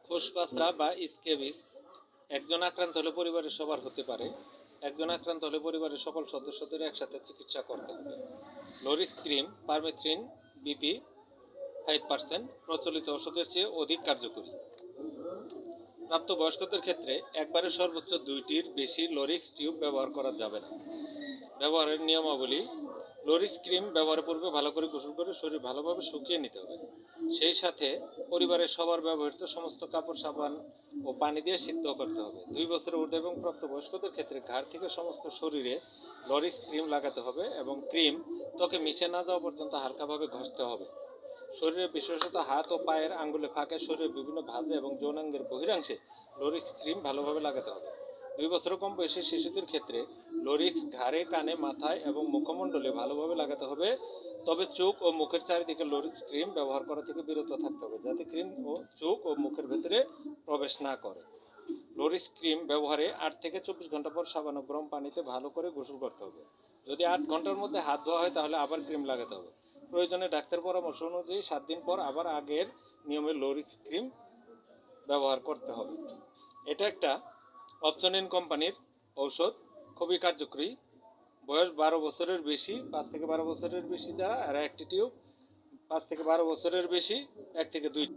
ফুসপাসরা বা স্ক্যাবিস একজন আক্রান্ত হলে পরিবারের সবার হতে পারে। একজন আক্রান্ত হলে পরিবারের সকল সদস্যদের একসাথে চিকিৎসা করতে হবে। লোরিক্স ক্রিম পারমেথ্রিন বিপি 5% প্রচলিত ওষুধের চেয়ে অধিক কার্যকরী। প্রাপ্তবয়স্কদের ক্ষেত্রে একবারে সর্বোচ্চ 2টির বেশি লোরিক্স টিউব ব্যবহার করা যাবে না। ব্যবহারের নিয়মাবলী: লোরিক্স ক্রিম ব্যবহারের পূর্বে ভালো করে গোসল করে শরীর ভালোভাবে শুকিয়ে নিতে হবে। সেই সাথে পরিবারের সবার ব্যবহৃত সমস্ত কাপড়, সাবান ও পানি দিয়ে সিদ্ধ করতে হবে। 2 বছরের ঊর্ধ্বে এবং প্রাপ্তবয়স্কদের ক্ষেত্রে ঘাড় থেকে সমস্ত শরীরে লোরিক্স ক্রিম লাগাতে হবে এবং ক্রিম ত্বকে মিশে না যাওয়া পর্যন্ত হালকাভাবে ঘষতে হবে। শরীরের বিশেষত হাত ও পায়ের আঙ্গুলে ফাঁকে, শরীরের বিভিন্ন ভাঁজে এবং যৌনাঙ্গের বহিরাংশে লোরিক্স ক্রিম ভালোভাবে লাগাতে হবে। 2 বছরের কম বয়সী শিশুদের ক্ষেত্রে লোরিক্স ঘাড়ে, কানে, মাথায় এবং মুখমণ্ডলে ভালোভাবে লাগাতে হবে। তবে চোখ ও মুখের চারিদিকে লোরিক্স ক্রিম ব্যবহার করা থেকে বিরত থাকতে হবে, যাতে ক্রিম ও চোখ ও মুখের ভেতরে প্রবেশ না করে। লোরিক্স ক্রিম ব্যবহারে 8 থেকে 24 ঘন্টা পর সাবান ও গরম পানিতে ভালো করে গোসল করতে হবে। যদি 8 ঘন্টার মধ্যে হাত ধোয়া হয় তাহলে আবার ক্রিম লাগাতে হবে। প্রয়োজনে ডাক্তার পরামর্শ অনুযায়ী 7 দিন পর আবার আগের নিয়মে লোরিক্স ক্রিম ব্যবহার করতে হবে। এটা একটা অপসনিন কোম্পানির ঔষধ, খুবই কার্যকরী। বয়স 12 বছরের বেশি, 5 থেকে 12 বছরের বেশি যারা, এরা একটি টিউব, 5 থেকে 12 বছরের বেশি 1 থেকে 2।